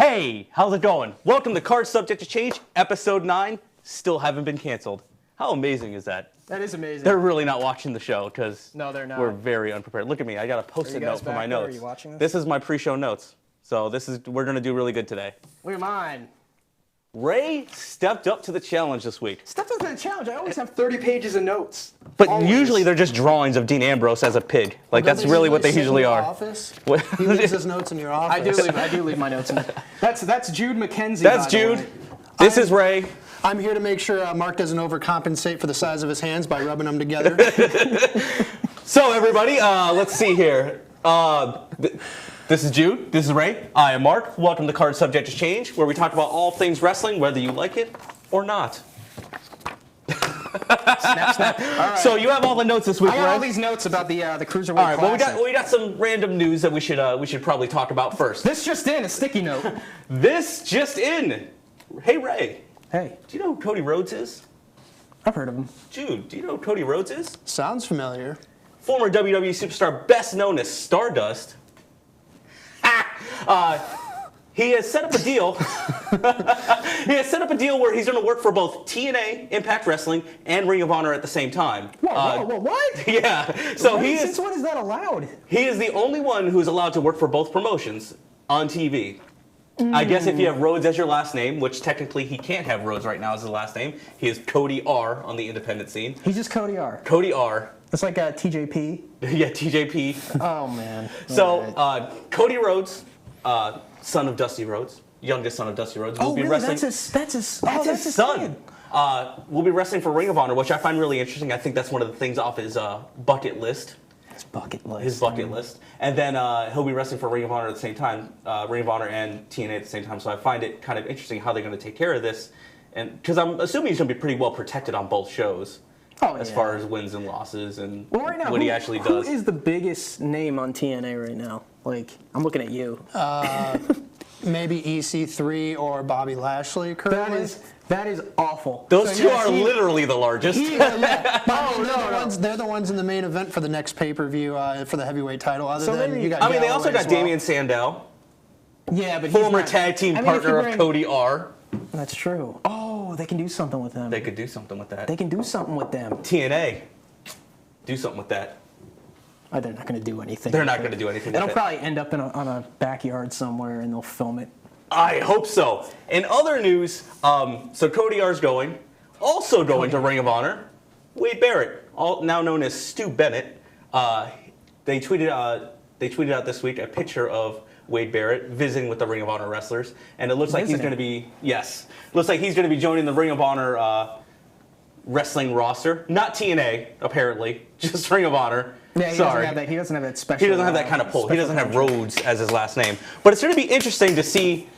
Hey, how's it going? Welcome to Card Subject to Change, Episode 9. Still haven't been canceled. How amazing is that? That is amazing. They're really not watching the show because they're not. We're very unprepared. Look at me. I got a post-it note for my notes. Are you watching this? This is my pre-show notes. So we're going to do really good today. Look at mine. Ray stepped up to the challenge this week. Stepped up to the challenge. I always have 30 pages of notes. But always. Usually they're just drawings of Dean Ambrose as a pig. Like that's really what they usually are. Office? He leaves his notes in your office. I do leave my notes in. That's Jude McKenzie. That's Jude. This is Ray. I'm here to make sure Mark doesn't overcompensate for the size of his hands by rubbing them together. So everybody, let's see here. This is Jude. This is Ray. I am Mark. Welcome to Card Subject to Change, where we talk about all things wrestling, whether you like it or not. Snap. All right. So you have all the notes this week, I got right? all these notes about the Cruiserweight All right. Classic. Well, we got some random news that we should probably talk about first. This just in, a sticky note. This just in. Hey Ray. Hey. Do you know who Cody Rhodes is? I've heard of him. Jude, do you know who Cody Rhodes is? Sounds familiar. Former WWE superstar, best known as Stardust. He has set up a deal. He has set up a deal where he's going to work for both TNA, Impact Wrestling, and Ring of Honor at the same time. Whoa, what? Yeah. So Since when is that allowed? he is the only one who is allowed to work for both promotions on TV. I guess if you have Rhodes as your last name, which technically he can't have Rhodes right now as his last name, he is Cody R on the independent scene. He's just Cody R. Cody R. It's like TJP. Yeah, TJP. Oh man. So Cody Rhodes, son of Dusty Rhodes, youngest son of Dusty Rhodes, will be wrestling. That's his son. kid. Will be wrestling for Ring of Honor, which I find really interesting. I think that's one of the things off his bucket list. His bucket list. His bucket list. And then he'll be wrestling for Ring of Honor at the same time, Ring of Honor and TNA at the same time. So I find it kind of interesting how they're going to take care of this, and because I'm assuming he's going to be pretty well protected on both shows. As far as wins and losses and right now, what he actually does. Who is the biggest name on TNA right now? Like, I'm looking at you. Maybe EC3 or Bobby Lashley currently. That is awful. Those two are literally the largest. They're the ones in the main event for the next pay-per-view for the heavyweight title. You got they also Galloway got as well. Damian Sandow, Yeah, but former he's not, tag team partner of Cody R. That's true. Oh, they can do something with them. They could do something with that. They can do something with them. TNA, do something with that. Oh, they're not going to do anything. They're not going to do anything. It'll with probably end up on a backyard somewhere, and they'll film it. I hope so. In other news, so Cody R's going. Also going to Ring of Honor, Wade Barrett, now known as Stu Bennett. They tweeted out this week a picture of Wade Barrett visiting with the Ring of Honor wrestlers, and it looks like he's going to be looks like he's going to be joining the Ring of Honor wrestling roster. Not TNA apparently, just Ring of Honor. Yeah, he doesn't have that special. He doesn't have that kind of pull. He doesn't have Rhodes as his last name. But it's going to be interesting to see.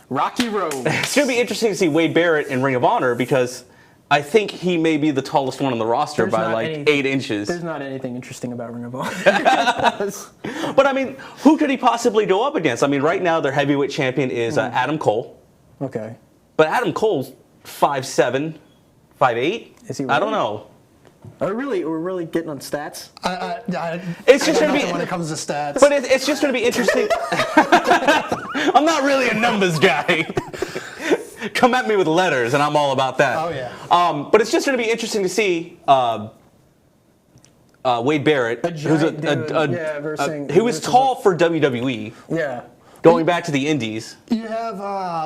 Rocky Road. It's going to be interesting to see Wade Barrett in Ring of Honor because I think he may be the tallest one on the roster by like 8 inches. There's not anything interesting about Ring of Honor. But I mean, who could he possibly go up against? I mean, right now their heavyweight champion is Adam Cole. Okay. But Adam Cole's 5'7", 5'8". Is he really? I don't know. We're really getting on stats. It's just going to be when it comes to stats. But it's just going to be interesting. I'm not really a numbers guy. Come at me with letters, and I'm all about that. Oh yeah. But it's just going to be interesting to see Wade Barrett, who was tall for WWE. Yeah. Going back to the Indies. You have,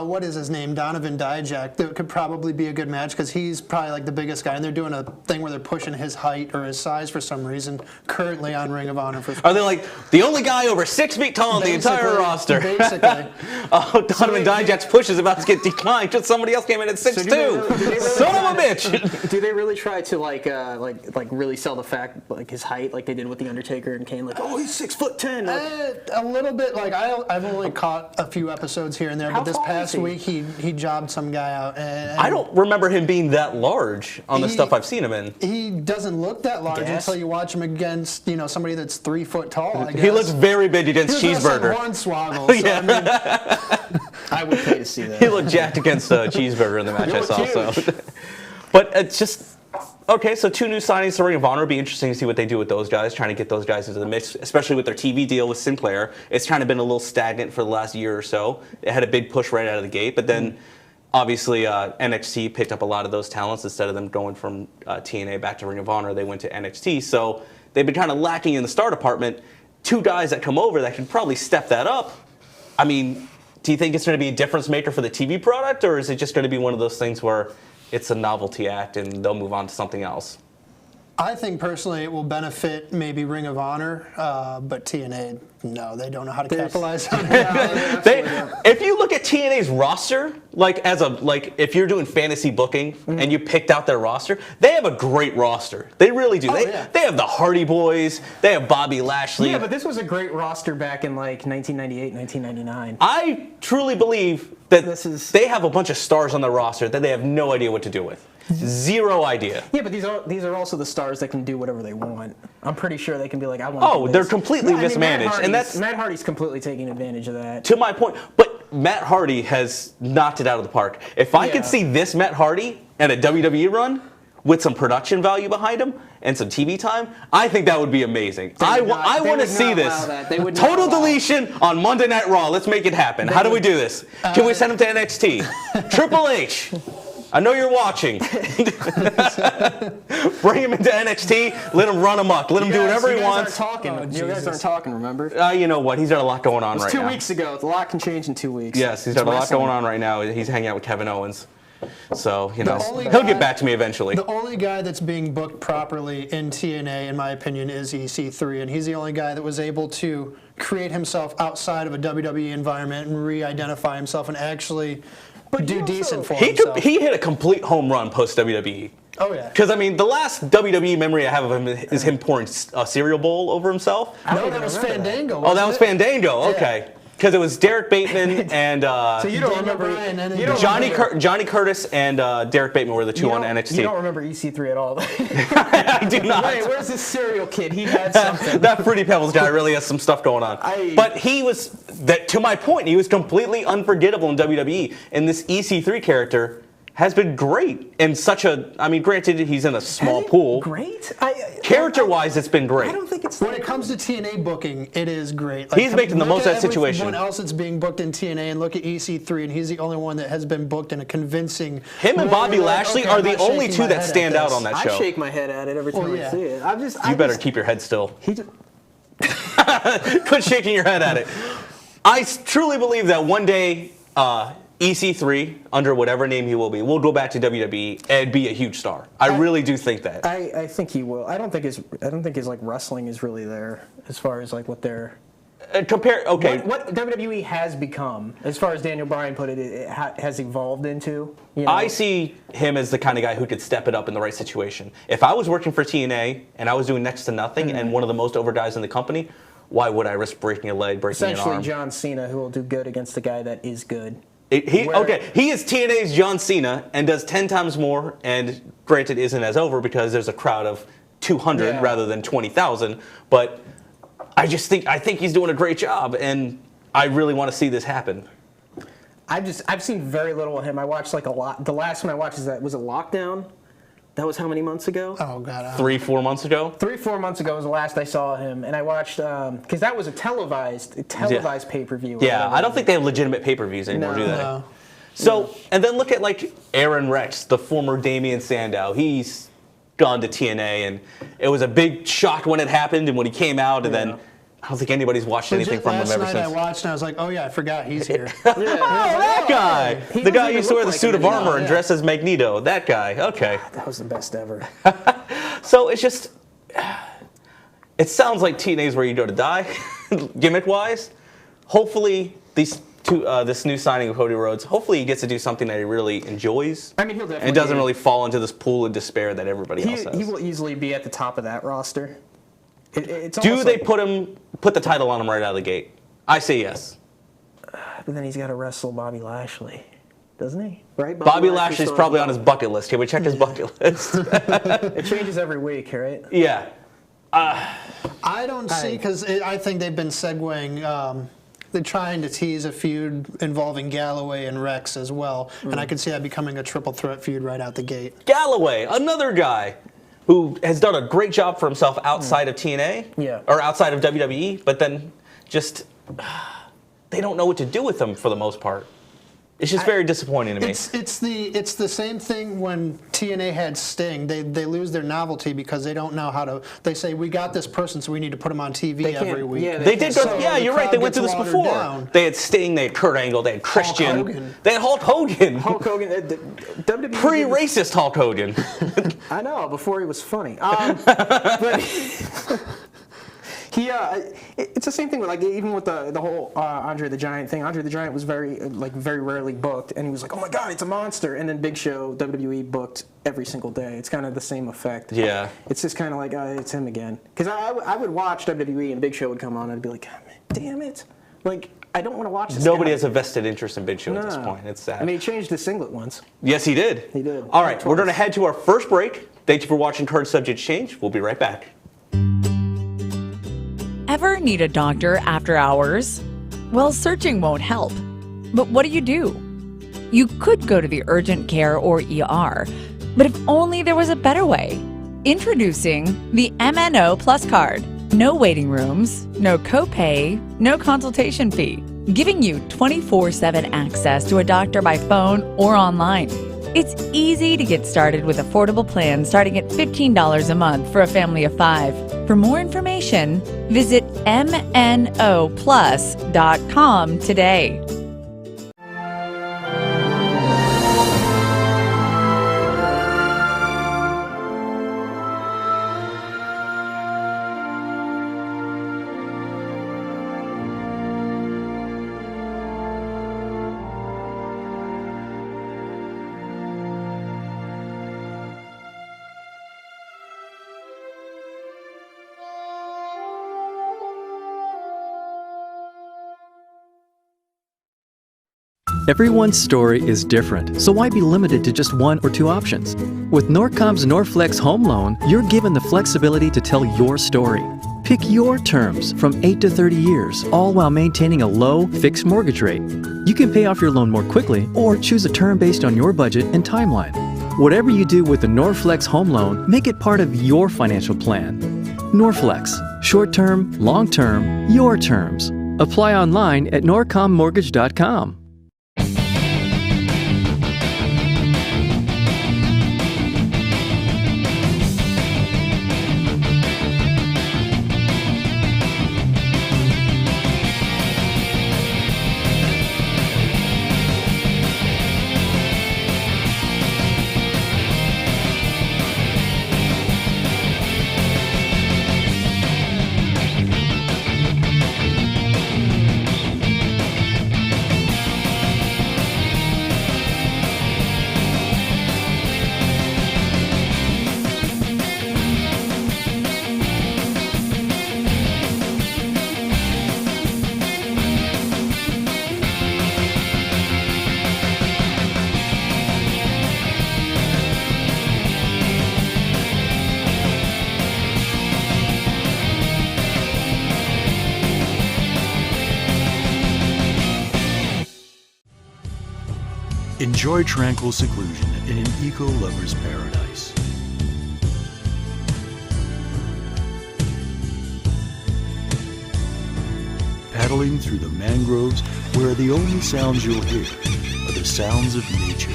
what is his name, Donovan Dijak, that could probably be a good match because he's probably like the biggest guy, and they're doing a thing where they're pushing his height or his size for some reason currently on Ring of Honor. Are they like the only guy over 6 feet tall on the entire roster? Basically. Donovan Dijak's push is about to get declined because somebody else came in at 6'2". Son of a bitch! Do they really try to like really sell the fact like his height like they did with the Undertaker and Kane? Like, oh, he's 6'10". A little bit. Like I've only caught a few episodes here and there, but this past week he jobbed some guy out. And I don't remember him being that large on the stuff I've seen him in. He doesn't look that large until you watch him against somebody that's 3 foot tall. I guess. He looks very big against Cheeseburger. Hornswoggle. So, Yeah. I would pay to see that. He looked jacked against Cheeseburger in the match I saw. So, but it's just Okay, so 2 new signings to Ring of Honor. It'll be interesting to see what they do with those guys, trying to get those guys into the mix, especially with their TV deal with Sinclair. It's kind of been a little stagnant for the last year or so. It had a big push right out of the gate, but then obviously NXT picked up a lot of those talents. Instead of them going from TNA back to Ring of Honor, they went to NXT. So they've been kind of lacking in the star department. 2 guys that come over that can probably step that up. I mean, do you think it's going to be a difference maker for the TV product, or is it just going to be one of those things where it's a novelty act and they'll move on to something else? I think personally it will benefit maybe Ring of Honor, but TNA, no, they don't know how to capitalize on it. If you look at TNA's roster, if you're doing fantasy booking and you picked out their roster, they have a great roster. They really do. They have the Hardy Boys. They have Bobby Lashley. Yeah, but this was a great roster back in like 1998, 1999. I truly believe that they have a bunch of stars on their roster that they have no idea what to do with. Zero idea. Yeah, but these are also the stars that can do whatever they want. I'm pretty sure they can be like, I want. Oh, they're completely mismanaged, and that's Matt Hardy's completely taking advantage of that. To my point. But Matt Hardy has knocked it out of the park. If I could see this Matt Hardy and a WWE run with some production value behind him and some TV time, I think that would be amazing. I want to see this. Total deletion on Monday Night Raw. Let's make it happen. How do we do this? Can we send him to NXT? Triple H. I know you're watching. Bring him into NXT. Let him run amok. Let him do whatever he wants. You guys aren't talking, remember? You know what? He's got a lot going on right now. 2 weeks ago. A lot can change in 2 weeks. Yes, he's got a lot going on right now. He's hanging out with Kevin Owens. So, he'll get back to me eventually. The only guy that's being booked properly in TNA, in my opinion, is EC3, and he's the only guy that was able to create himself outside of a WWE environment and re-identify himself and actually do decent for himself. He hit a complete home run post WWE. Oh, yeah. Because, I mean, the last WWE memory I have of him is him pouring a cereal bowl over himself. No, that was Fandango. Oh, that was Fandango. Okay. Because it was Derek Bateman and so you don't remember Johnny Curtis and Derek Bateman were the 2 on NXT. You don't remember EC3 at all. I do not. Wait, where's this cereal kid? He had something. That Fruity Pebbles guy really has some stuff going on. But he was, to my point, he was completely unforgettable in WWE. And this EC3 character has been great in granted he's in a small pool. Great? Character-wise, it's been great. I don't think it's... When it comes to TNA booking, it is great. He's making the most of that situation. Everyone else that's being booked in TNA, and look at EC3, and he's the only one that has been booked in a convincing... Him and Bobby Lashley are the only 2 that stand out on that show. I shake my head at it every time I see it. You better keep your head still. Quit shaking your head at it. I truly believe that one day... EC3, under whatever name he will go back to WWE and be a huge star. I really do think that. I think he will. I don't think his like wrestling is really there as far as like what they're what WWE has become, as far as Daniel Bryan put it, it has evolved into. I see him as the kind of guy who could step it up in the right situation. If I was working for TNA and I was doing next to nothing and one of the most over guys in the company, why would I risk breaking a leg, breaking an arm? Essentially John Cena, who will do good against the guy that is good. He is TNA's John Cena and does 10 times more, and granted isn't as over because there's a crowd of 200 rather than 20,000, but I think he's doing a great job, and I really want to see this happen. I've seen very little of him. I watched like a lot. The last one I watched was it Lockdown? That was how many months ago? Oh, God. 3-4 months ago? 3-4 months ago was the last I saw him, and I watched, because that was a televised pay-per-view. Yeah, I don't think they have legitimate pay-per-views anymore, do they? No. So, and then look at like Aaron Rex, the former Damian Sandow. He's gone to TNA, and it was a big shock when it happened and when he came out, and then I don't think anybody's watched anything from him ever since. Last night I watched and I was like, oh yeah, I forgot he's here. That guy! The guy who used to wear the suit of armor and dress as Magneto. That guy, okay. That was the best ever. So it's just, it sounds like TNA's where you go to die, gimmick-wise. Hopefully, this new signing of Cody Rhodes, hopefully he gets to do something that he really enjoys. I mean, he'll definitely... And doesn't really fall into this pool of despair that everybody else has. He will easily be at the top of that roster. Do they put the title on him right out of the gate? I say yes. But then he's got to wrestle Bobby Lashley, doesn't he? Right? Bobby Lashley's probably on his bucket list. Can we check his bucket list? It changes every week, right? Yeah. I don't see, because I think they've been segueing. They're trying to tease a feud involving Galloway and Rex as well, and I could see that becoming a triple threat feud right out the gate. Galloway, another guy. who has done a great job for himself outside of TNA, Yeah. or outside of WWE, but then just they don't know what to do with him for the most part. It's just very disappointing to me. It's the same thing when TNA had Sting. They lose their novelty because they don't know how to. They say we got this person, so we need to put him on TV can't- every week. yeah, They did go. So Yeah, the you're right. They crowd went through gets this watered before. down. They had Sting, they had Kurt Angle, they had Christian, Hogan. they had Hulk Hogan. Hulk Hogan, WWE. Pre-racist Hulk Hogan. I know, before he was funny. But he, it's the same thing with like even with the whole Andre the Giant thing. Andre the Giant was very rarely booked, and he was like, oh my God, it's a monster. And then Big Show, WWE booked every single day. It's kind of the same effect. Yeah. It's just kind of like it's him again. Because I would watch WWE and Big Show would come on, and I'd be like, damn it, like I don't want to watch this. Nobody guy. has a vested interest in Big Show at this No. point. It's sad. I mean, he changed his singlet once. Yes, he did. He did. All right, we're Twice. going to head to our first break. Thank you for watching Current Subject Change. We'll be right back. Ever need a doctor after hours? Well, searching won't help. But what do? You could go to the urgent care or ER, but if only there was a better way. Introducing the MNO Plus Card. No waiting rooms, no copay, no consultation fee, giving you 24/7 access to a doctor by phone or online. It's easy to get started with affordable plans starting at $15 a month for a family of 5. For more information, visit mnoplus.com today. Everyone's story is different, so why be limited to just one or two options? With Norcom's Norflex Home Loan, you're given the flexibility to tell your story. Pick your terms from 8 to 30 years, all while maintaining a low, fixed mortgage rate. You can pay off your loan more quickly or choose a term based on your budget and timeline. Whatever you do with the Norflex Home Loan, make it part of your financial plan. Norflex. Short-term, long-term, your terms. Apply online at norcommortgage.com. Enjoy tranquil seclusion in an eco-lover's paradise. Paddling through the mangroves where the only sounds you'll hear are the sounds of nature.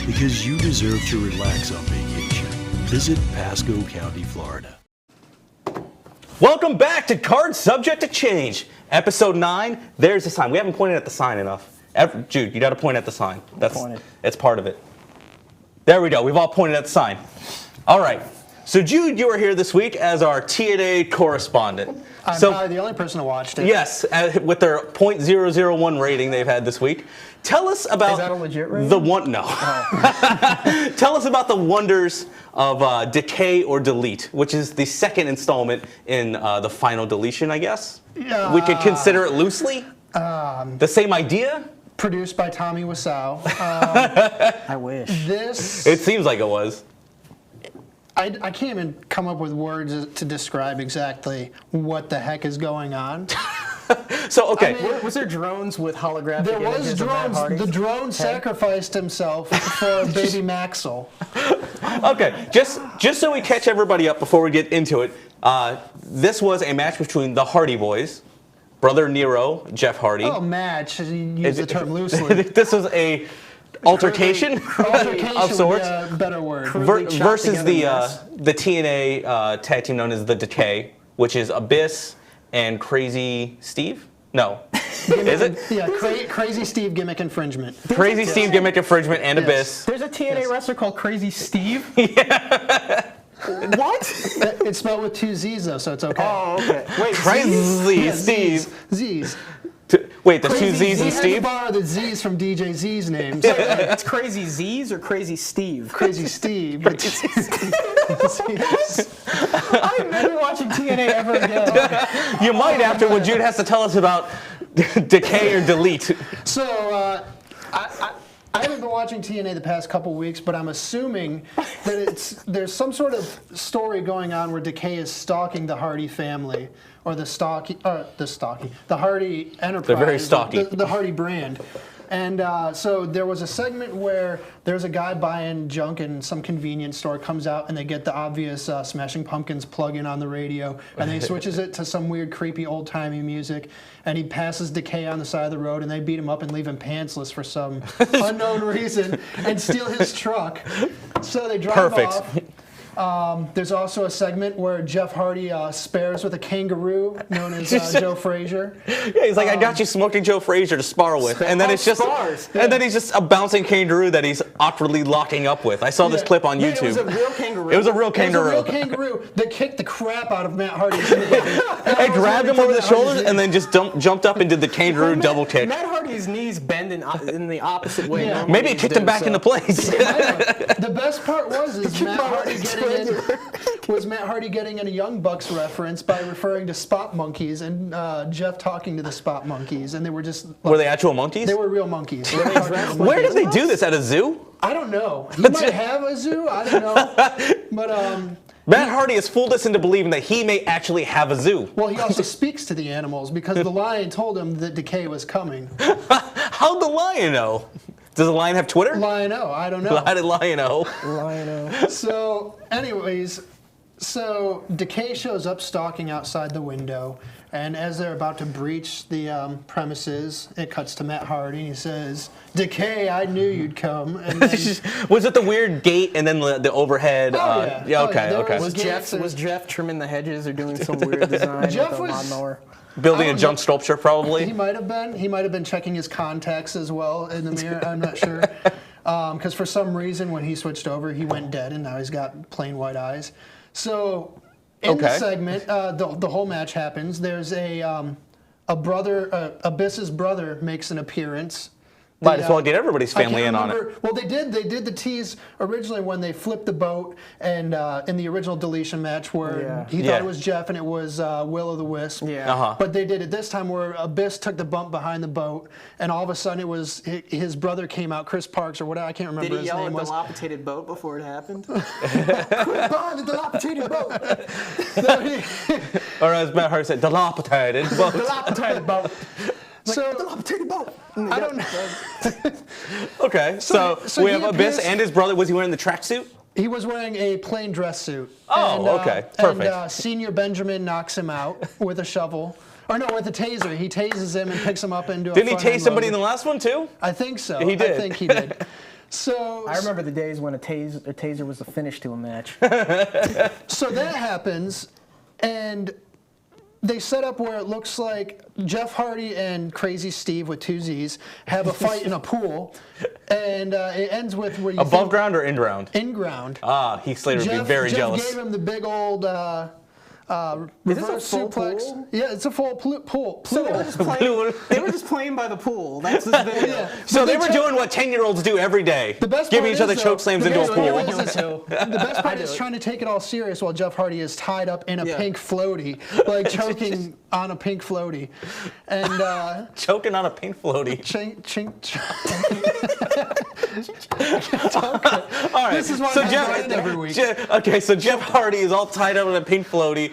Because you deserve to relax on vacation. Visit Pasco County, Florida. Welcome back to Card Subject to Change, episode 9. There's the sign. We haven't pointed at the sign enough. Jude, you got to point at the sign. It's part of it. There we go. We've all pointed at the sign. All right. So Jude, you are here this week as our TNA correspondent. I'm So probably the only person who watched it. yes, with their .001 rating they've had this week. Tell us about Is that a legit rating? the one. No. Tell us about the wonders of Decay or Delete, which is the second installment in the final deletion, I guess. Yeah. We could consider it loosely. The same idea. Produced by Tommy Wiseau. I wish. This It seems like it was. I can't even come up with words to describe exactly what the heck is going on. So okay, Was there drones with holographic There was images of Matt drones. Hardy's The drone head? sacrificed himself for baby Maxwell. okay. Just so we catch everybody up before we get into it, this was a match between the Hardy Boys, brother Nero, Jeff Hardy. Oh, match. You use the term loosely. This was a altercation Altercation of sorts. would be a better word. Crudely chopped versus together the TNA tag team known as the Decay, which is Abyss and Crazy Steve. No, is it? Yeah, Crazy Steve gimmick infringement. Crazy Steve gimmick infringement and Yes. Abyss. There's a TNA wrestler called Crazy Steve. What? It's spelled with 2 Z's though, so it's okay. Oh, okay. Wait, Crazy Yeah, Steve. Z's. Wait, the two Z's He and had to Steve? borrow the Z's from DJ Z's names. it's Crazy Z's or Crazy Steve? Crazy Steve. I'm never watching TNA ever again. You might after when Jude has to tell us about Decay or Delete. So, I haven't been watching TNA the past couple weeks, but I'm assuming that there's some sort of story going on where Decay is stalking the Hardy family or the Hardy Enterprise. They're very stalky. The Hardy brand. And so there was a segment where there's a guy buying junk in some convenience store, comes out and they get the obvious Smashing Pumpkins plug-in on the radio, and they switches it to some weird, creepy, old-timey music, and he passes Decay on the side of the road, and they beat him up and leave him pantsless for some unknown reason, and steal his truck. So they drive Perfect. off. There's also a segment where Jeff Hardy spares with a kangaroo known as Joe Frazier. Yeah, he's like, I got you smoking Joe Frazier to spar with, and then it's just, and then he's just a bouncing kangaroo that he's awkwardly locking up with. I saw this clip on Wait, YouTube. it was a real kangaroo. It was a real It was kangaroo. a real kangaroo that kicked the crap out of Matt Hardy. I grabbed him over the shoulders and then just jumped up and did the kangaroo double kick. Matt Hardy's knees bend in the opposite way. Yeah. normally Maybe it he's kicked him doing, back so. into place. The best part was Matt Hardy getting in a Young Bucks reference by referring to spot monkeys and Jeff talking to the spot monkeys, and they were just Were they actual monkeys? they were real monkeys. Where did they do this? At a zoo? I don't know. He might have a zoo. I don't know. But Matt Hardy has fooled us into believing that he may actually have a zoo. well, he also speaks to the animals because the lion told him that Decay was coming. How'd the lion know? Does the lion have Twitter? Lion-O, I don't know. How did lion know? Lion-O. So, anyways, so Decay shows up stalking outside the window, and as they're about to breach the premises, it cuts to Matt Hardy, and he says, "Decay, I knew you'd come." And then, Was it the weird gate and then the overhead? yeah. Yeah, Oh, okay, yeah, there okay. Was Jeff trimming the hedges or doing some weird design Jeff with a was- lawnmower? Building I a don't junk know. sculpture, probably. He might have been. He might have been checking his contacts as well in the mirror. I'm not sure. Because for some reason, when he switched over, he went dead, and now he's got plain white eyes. So, in the Okay. segment, the whole match happens. There's a brother, Abyss's brother, makes an appearance. Might The, as well get everybody's I can't family in on it. remember- Well, they did the tease originally when they flipped the boat, and in the original deletion match where Yeah. he Yeah. thought it was Jeff and it was Will of the Wisp. Yeah. Uh-huh. But they did it this time where Abyss took the bump behind the boat, and all of a sudden it was his brother came out, Chris Parks or whatever, I can't remember Did he his yell name at the was. dilapidated boat before it happened? Behind the dilapidated boat. Or as Matt Hardy said, dilapidated. Well, Dilapidated boat. So Dilapidated boat. I don't know. okay, so so we he have Abyss appears- and his brother. Was he wearing the tracksuit? He was wearing a plain dress suit. Oh, okay. Perfect. And Senior Benjamin knocks him out with a shovel. Or no, with a taser. He tases him and picks him up into a Didn't he front-end tase somebody in loader. the last one too? I think so. He did. I think he did. So I remember the days when a taser was the finish to a match. So that happens, and they set up where it looks like Jeff Hardy and Crazy Steve with 2 Z's have a fight in a pool, and it ends with where you Above think ground or in ground? in ground. Ah, Heath Slater would be very Jeff jealous. gave him the big old this a reverse full suplex. pool? Yeah, it's a full pool. So they were just playing. They were just playing by the pool. That's this video. Yeah. So But they were check- doing what 10-year-olds do every day, The best giving part each other is, choke though, slams the into a best part pool. is the best part is trying to take it all serious while Jeff Hardy is tied up in a Yeah. pink floaty, like choking on a pink floaty, and Choking on a pink floaty. chink chink. All right. This is why so I Jeff, write it every week. Okay, so Jeff Hardy is all tied up in a pink floaty,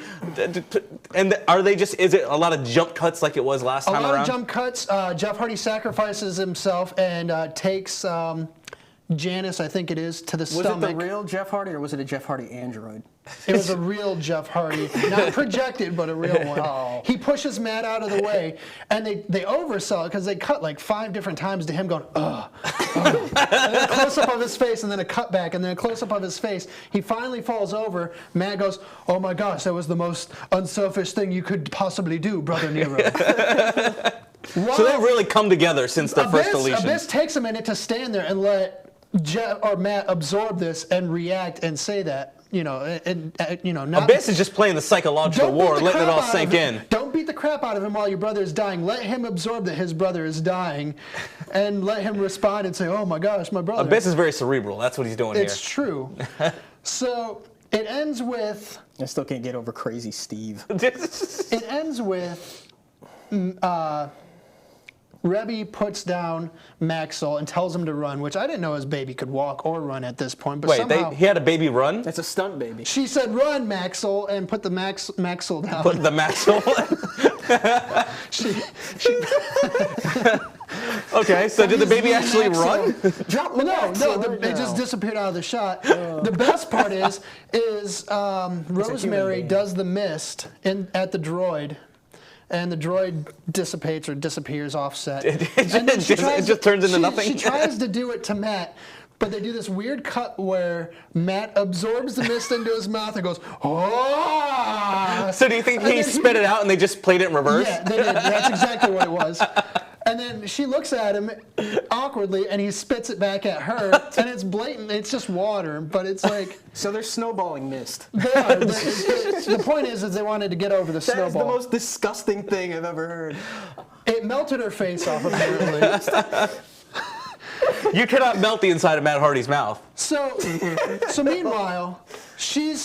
and are they just? Is it a lot of jump cuts like it was last A time lot around? of jump cuts. Jeff Hardy sacrifices himself and takes Janice, I think it is, to the Was stomach. it the real Jeff Hardy or was it a Jeff Hardy android? It was a real Jeff Hardy, not projected, but a real one. Oh. He pushes Matt out of the way, and they oversell it because they cut like 5 different times to him going, ugh, ugh. And then a close-up of his face, and then a cut back, and then a close-up of his face. He finally falls over. Matt goes, oh my gosh, that was the most unselfish thing you could possibly do, Brother Nero. So they've really come together since their first deletion. Abyss takes a minute to stand there and let Jeff or Matt absorb this and react and say that, not. Abyss is just playing the psychological Don't beat war, the letting it crap all out sink of him. in. Don't beat the crap out of him while your brother is dying. Let him absorb that his brother is dying, and let him respond and say, "Oh my gosh, my brother." Abyss is very cerebral. That's what he's doing It's here. true. So it ends with. I still can't get over Crazy Steve. It ends with. Rebby puts down Maxwell and tells him to run, which I didn't know his baby could walk or run at this point. But Wait, somehow he had a baby run? That's a stunt baby. she said, "Run, Maxwell," and put the Maxwell down. Put the Maxwell. She- Okay, so did the baby actually run? Drop Well, no, Maxwell right it just now. disappeared out of the shot. The best part is Rosemary being. does the mist at the droid, and the droid dissipates or disappears offset. It And then she just turns into nothing? She tries to do it to Matt, but they do this weird cut where Matt absorbs the mist into his mouth and goes, "Oh!" So do you think And he then spit it out and they just played it in reverse? Yeah, they did. That's exactly what it was. And then she looks at him awkwardly, and he spits it back at her, and it's blatant. It's just water, but it's like So they're snowballing mist. they are. The point is they wanted to get over the That is the snowball. most disgusting thing I've ever heard. It melted her face off, apparently. You cannot melt the inside of Matt Hardy's mouth. So meanwhile,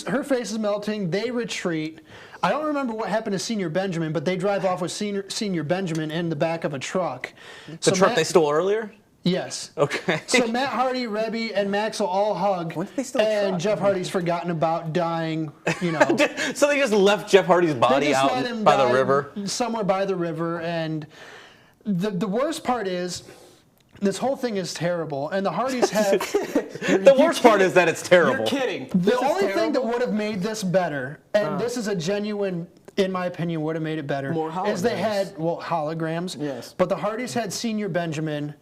her face is melting. They retreat. I don't remember what happened to Senior Benjamin, but they drive off with Senior Benjamin in the back of a truck. The truck they stole earlier? Yes. Okay. So Matt Hardy, Rebby, and Maxwell all hug, When did they steal a and truck? Jeff Hardy's forgotten about dying. You know, they So they just left Jeff Hardy's body just out let him by the die river? somewhere by the river. And the worst part is, this whole thing is terrible, and the Hardys have. The worst part is that it's terrible. You're kidding. The only thing that would have made this better, and this is a genuine, in my opinion, would have made it better, More is they holograms. had, holograms. Yes. But the Hardys had Senior Benjamin.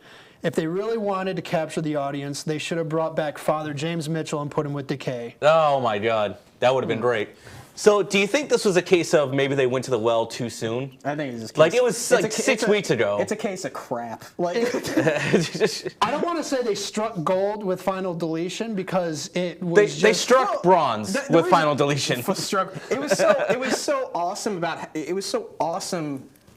If they really wanted to capture the audience, they should have brought back Father James Mitchell and put him with Decay. Oh my God, that would have been great. So do you think this was a case of maybe they went to the well too soon? I think it's just Like, it was like 6 weeks ago. It's a case of crap. Like I don't want to say they struck gold with Final Deletion because it was they just, struck bronze the with reason- final deletion. It was so awesome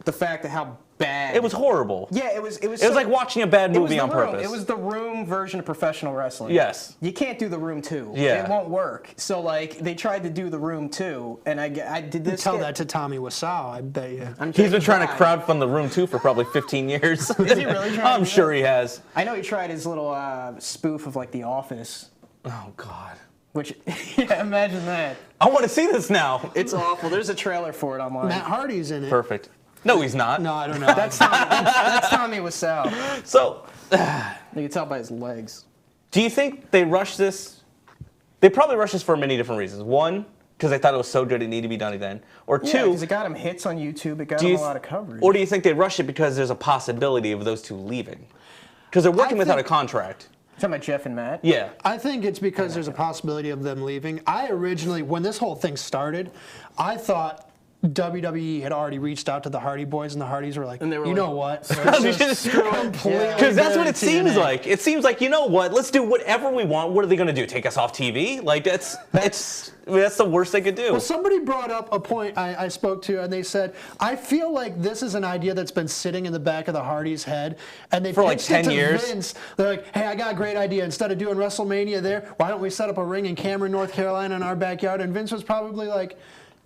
the fact that how bad It was horrible. Yeah, it was. It was like watching a bad it was movie The on Room. purpose. It was the Room version of professional wrestling. Yes. You can't do the Room 2. Yeah. It won't work. So like they tried to do the Room 2, and I did this. tell that to Tommy Wiseau, I bet you. He's been trying to crowdfund the Room 2 for probably 15 years. Is he really trying to I'm do sure that? he has. I know he tried his little spoof of like The Office, Oh God. which yeah, imagine that. I want to see this now. It's awful. There's a trailer for it online. Matt Hardy's in it. Perfect. No, he's not. No, I don't know. That's Tommy Wiseau. So, You can tell by his legs. do you think they rushed this? They probably rushed this for many different reasons. One, because they thought it was so good it needed to be done again. Or Yeah, two, because it got him hits on YouTube. It got do him you a lot of coverage. or do you think they rushed it because there's a possibility of those two leaving? Because they're working without a contract. Talking about Jeff and Matt. Yeah. I think it's because there's a possibility of them leaving. I originally, when this whole thing started, I thought WWE had already reached out to the Hardy Boys, and the Hardys were like, And they were you like, know what? Let's just completely Because that's what bury it seems TNA. like. It seems like, you know what? Let's do whatever we want. What are they going to do? Take us off TV? Like that's the worst they could do. Well, somebody brought up a point I spoke to, and they said, I feel like this is an idea that's been sitting in the back of the Hardys' head, and they For like pitched 10 it to years? Vince. They're like, hey, I got a great idea. Instead of doing WrestleMania there, why don't we set up a ring in Cameron, North Carolina in our backyard? And Vince was probably like,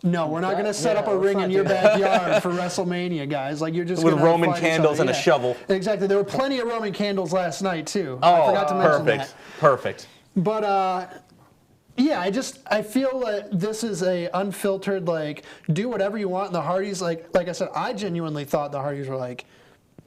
no, we're not going to set up a let's ring not in do your that. backyard for WrestleMania, guys. Like, you're just With gonna have to Roman fight each candles other. and a shovel. Exactly. There were plenty of Roman candles last night, too. I forgot to mention that. Perfect. But yeah, I feel like this is a unfiltered, like, do whatever you want. And the Hardys, like I said, I genuinely thought the Hardys were like,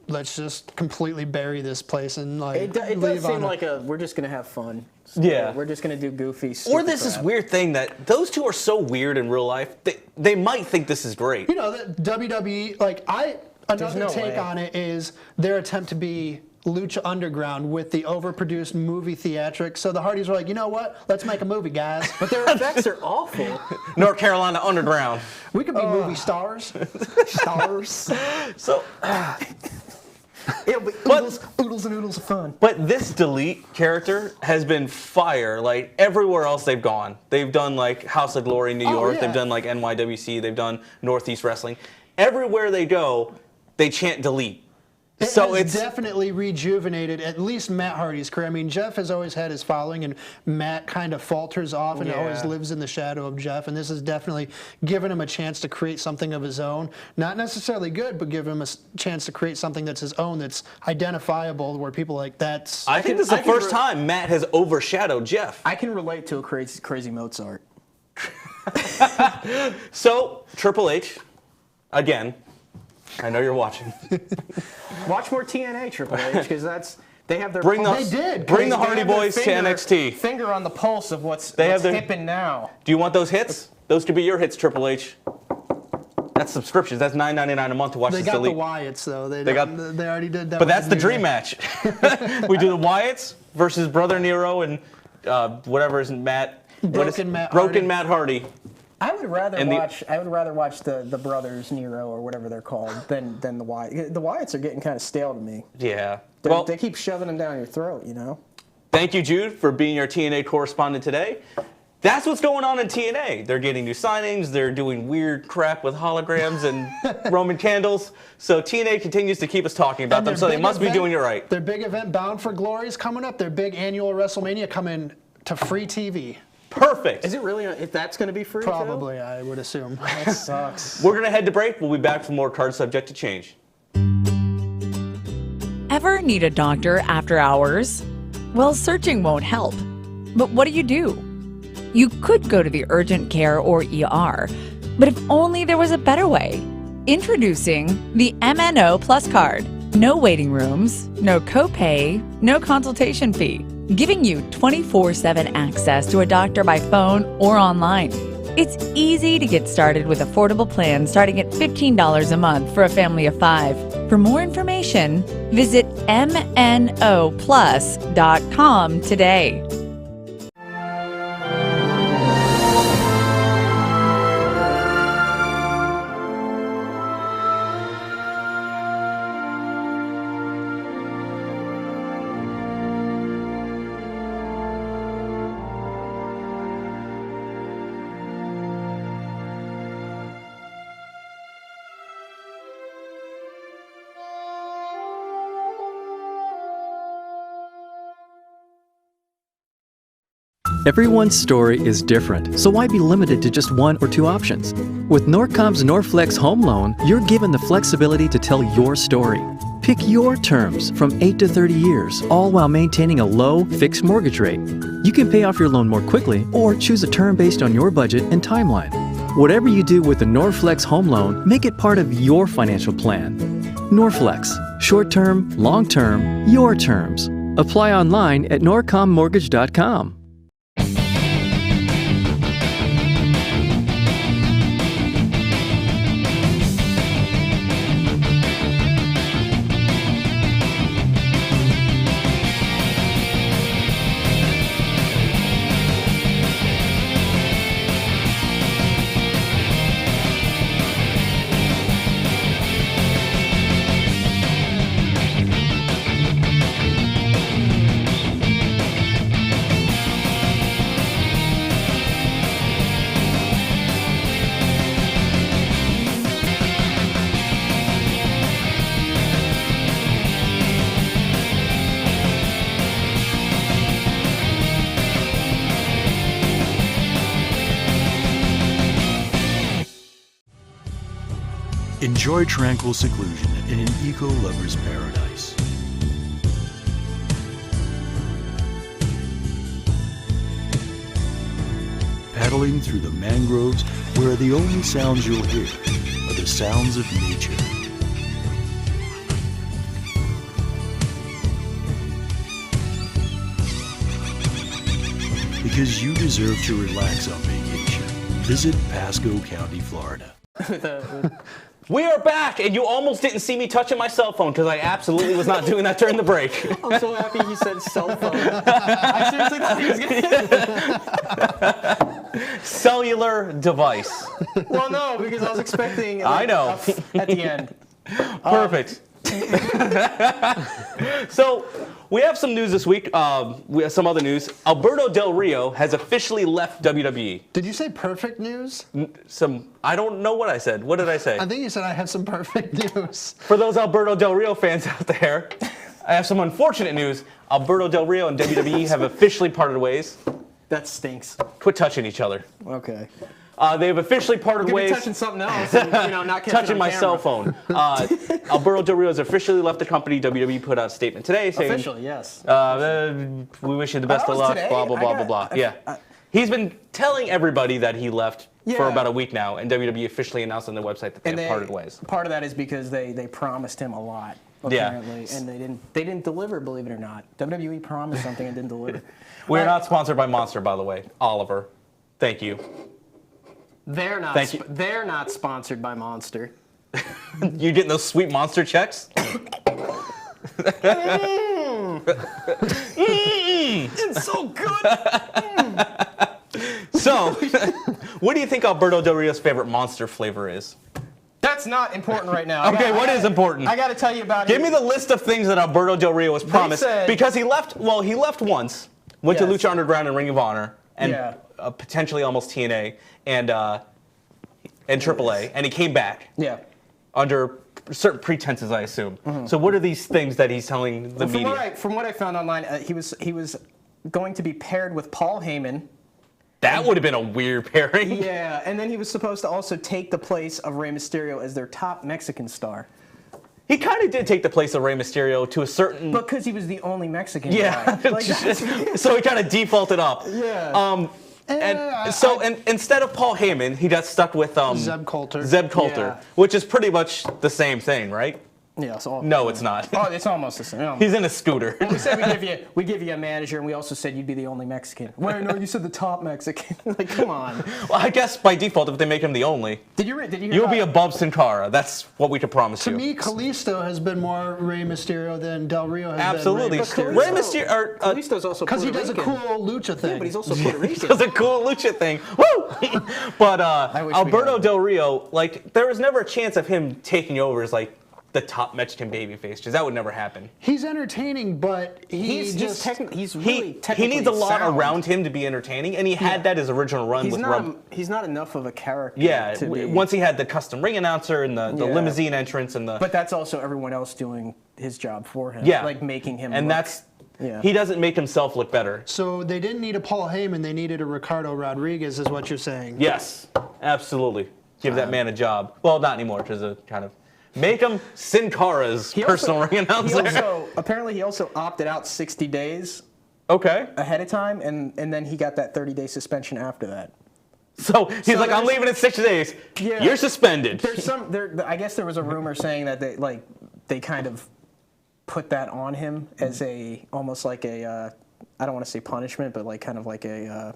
let's just completely bury this place and like It does leave seem on like we're just gonna have fun. Yeah. We're just gonna do goofy. Or stupid there's this crap. weird thing that those two are so weird in real life. They might think this is great. You know, that WWE, like, another no take way. on it is their attempt to be Lucha Underground with the overproduced movie theatrics. So the Hardys were like, you know what? Let's make a movie, guys. But their effects are awful. North Carolina Underground. We could be movie stars. Stars. So, It'll be But- oodles and oodles of fun. but this Delete character has been fire. Like everywhere else they've gone, they've done like House of Glory in New Oh, York. yeah. They've done like NYWC. They've done Northeast Wrestling. Everywhere they go, they chant Delete. It So has it's definitely rejuvenated at least Matt Hardy's career. I mean, Jeff has always had his following, and Matt kind of falters off and always Yeah. lives in the shadow of Jeff. And this has definitely given him a chance to create something of his own. Not necessarily good, but give him a chance to create something that's his own, that's identifiable, where people are like, that's. I think this is the I can first time Matt has overshadowed Jeff. I can relate to a crazy Mozart. So Triple H, again, I know you're watching. Watch more TNA Triple H because they have their Bring the pulse. They did, bring the They Hardy have their Boys to finger- NXT. Finger on the pulse of what's have their- hipping now. Do you want those hits? Those could be your hits, Triple H. That's subscriptions. That's $9.99 a month to watch They this got Delete. the Wyatts, though. They already did that. But with that's the New dream Day. match. We do the Wyatts versus Brother Nero and whatever is Matt. Broken Matt Broken Hardy. Matt Hardy. I would rather And the- watch the brothers Nero or whatever they're called than the Wyatts. The Wyatts are getting kind of stale to me. Yeah. They, Well, they keep shoving them down your throat, you know. thank you, Jude, for being our TNA correspondent today. That's what's going on in TNA. They're getting new signings. They're doing weird crap with holograms and Roman candles. So TNA continues to keep us talking about And them. their So they big must be event- doing it right. Their big event, Bound for Glory, is coming up. Their big annual WrestleMania coming to free TV. Perfect. Is it really? If that's going to be free? too? Probably, I would assume. That sucks. We're going to head to break. We'll be back for more Cards Subject to Change. Ever need a doctor after hours? Well, searching won't help. But what do? You could go to the urgent care or ER, but if only there was a better way. Introducing the MNO Plus card. No waiting rooms, no copay, no consultation fee, giving you 24/7 access to a doctor by phone or online. It's easy to get started with affordable plans starting at $15 a month for a family of 5. For more information, visit mnoplus.com today. Everyone's story is different, so why be limited to just one or two options? With Norcom's Norflex Home Loan, you're given the flexibility to tell your story. Pick your terms from 8 to 30 years, all while maintaining a low, fixed mortgage rate. You can pay off your loan more quickly or choose a term based on your budget and timeline. Whatever you do with the Norflex Home Loan, make it part of your financial plan. Norflex, short term, long term, your terms. Apply online at norcommortgage.com. Enjoy tranquil seclusion in an eco-lover's paradise. Paddling through the mangroves where the only sounds you'll hear are the sounds of nature. Because you deserve to relax on vacation, visit Pasco County, Florida. We are back, and you almost didn't see me touching my cell phone because I absolutely was not doing that during the break. I'm so happy he said cell phone. I seriously thought he was going to. Cellular device. Well, no, because I was expecting. I know. At the end. Perfect. So we have some news this week. We have some other news. Alberto Del Rio has officially left WWE. Did you say perfect news? I don't know what I said. What did I say? I think you said I have some perfect news. For those Alberto Del Rio fans out there, I have some unfortunate news. Alberto Del Rio and WWE have officially parted ways. That stinks. Quit touching each other. Okay. They have officially parted Could be ways. touching something else, and, not catching Touching on my camera. cell phone. Alberto Del Rio has officially left the company. WWE put out a statement today saying, Officially, yes. we wish you the best Oh, of luck, today? blah, blah, blah, blah, blah. Yeah. He's been telling everybody that he left for Yeah. about a week now, and WWE officially announced on their website that they have parted ways. Part of that is because they promised him a lot, Yeah. apparently, and they didn't deliver. Believe it or not, WWE promised something and didn't deliver. We're not sponsored by Monster, by the way. Oliver, thank you. They're not. Thank you. They're not sponsored by Monster. You getting those sweet Monster checks? It's so good. So, what do you think Alberto Del Rio's favorite Monster flavor is? That's not important right now. Okay, what is important? I got to tell you about. Give me the list of things that Alberto Del Rio was promised said- because he left. Well, he left once, went to Yes. Lucha Underground and Ring of Honor, and Yeah. potentially almost TNA and AAA, and he came back Yeah. under certain pretenses, I assume. So, what are these things that he's telling the From media? from what I found online, he was going to be paired with Paul Heyman. That would have been a weird pairing. Yeah, and then he was supposed to also take the place of Rey Mysterio as their top Mexican star. He kind of did take the place of Rey Mysterio to a certain. Because he was the only Mexican Yeah. guy. Like, that's- So he kind of defaulted up. Yeah. And instead of Paul Heyman, he got stuck with Zeb Coulter. Zeb Coulter, Yeah. which is pretty much the same thing, right? yeah, so No, it's not. Oh, it's almost the same. He's in a scooter. We said we give you a manager, and we also said you'd be the only Mexican. Wait, no, you said the top Mexican. Like, come on. Well, I guess by default, if they make him the only, Did you hear you'll be about- above Sin Cara. That's what we can promise To you. me, Kalisto has been more Rey Mysterio than Del Rio has Absolutely. been Rey Rey Mysterio. Mysterio. Kalisto's also Because he Puerto does a Rican. cool lucha thing. Yeah, but he's also Puerto Rican. Does a cool lucha thing. Woo! But wish we Alberto had. Del Rio, like, there was never a chance of him taking over as like the top Mexican babyface, because that would never happen. He's entertaining, but He's really He technically needs a lot sound. around him to be entertaining, and he had that his original run He's with not. Rob. He's not enough of a character. Yeah, To be, once he had the custom ring announcer and the Yeah. limousine entrance and the. But that's also everyone else doing his job for him. Yeah. Like making him. and look, that's. Yeah. He doesn't make himself look better. So they didn't need a Paul Heyman, they needed a Ricardo Rodriguez, is what you're saying. Yes, absolutely. Give that man a job. Well, not anymore, because a kind of. Make him Sin Cara's He personal also- ring announcer. Apparently he also opted out 60 days Okay. ahead of time, and then he got that 30-day suspension after that. So he's like, I'm there's- leaving in 6 days. Yeah. You're suspended. There's I guess there was a rumor saying that they kind of put that on him as almost like a I don't want to say punishment, but like kind of like a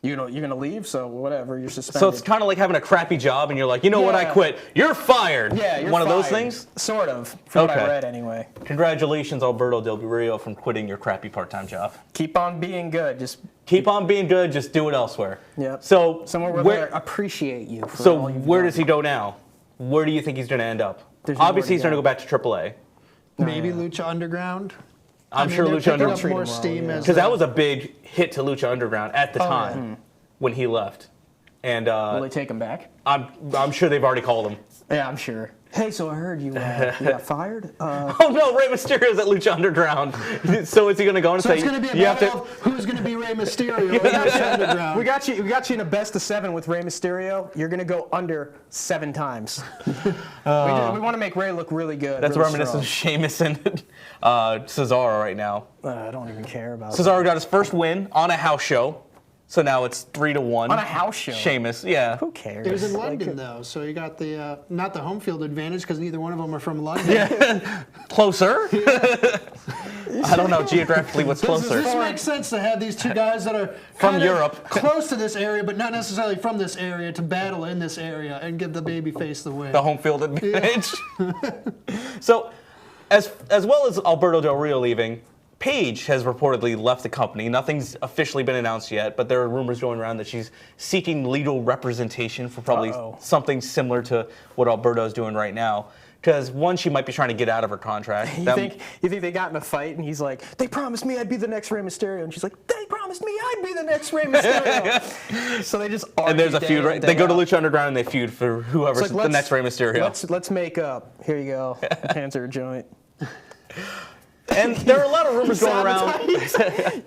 you're gonna leave, so whatever, you're suspended. So it's kind of like having a crappy job, and you're like, you know what, I Yeah. quit. You're fired. yeah, you're one of those fired. things. Sort of, from what Okay. I read anyway. Congratulations, Alberto Del Rio, from quitting your crappy part-time job. Keep on being good. Just Keep on being good. Just do it elsewhere. Yep. So somewhere where where, they appreciate you. For so all you've where done. does he go now? Where do you think he's going to end up? There's nowhere Obviously, to he's going to go. go back to AAA. Maybe yeah. Lucha Underground. I'm sure they're Lucha picking up Underground, more well, steam yeah. as because that the- was a big hit to Lucha Underground at the time when he left. And Will they take him back? I'm sure they've already called him. Yeah, I'm sure. Hey, so I heard you got fired. Oh no, Rey Mysterio's at Lucha Underground. So is he going to go and So say, it's going to be a you have battle to? of who's going to be Rey Mysterio in the Underground. We got you in a best of 7 with Rey Mysterio. You're gonna go under 7 times. We want to make Rey look really good. That's really reminiscent of strong. Sheamus and Cesaro right now. I don't even care about that. Cesaro got his first win on a house show, so now it's 3-1. On a house show? Sheamus, yeah. Who cares? It was in Like, London, though, so you got the not the home field advantage because neither one of them are from London. Closer? I don't know geographically what's Does closer. this make sense to have these two guys that are From kind of Europe. close to this area, but not necessarily from this area, to battle in this area and give the babyface the win? The home field advantage. So, as well as Alberto Del Rio leaving, Paige has reportedly left the company. Nothing's officially been announced yet, but there are rumors going around that she's seeking legal representation for probably something similar to what Alberto's doing right now. Because one, she might be trying to get out of her contract. You think they got in a fight and he's like, they promised me I'd be the next Rey Mysterio, and she's like, they promised me I'd be the next Rey Mysterio. So they just argue and there's a day feud, in, right? day They go to out. Lucha Underground and they feud for whoever's It's like, the next Rey Mysterio. Let's make up. Here you go. Cancer joint. And there are a lot of rumors going around.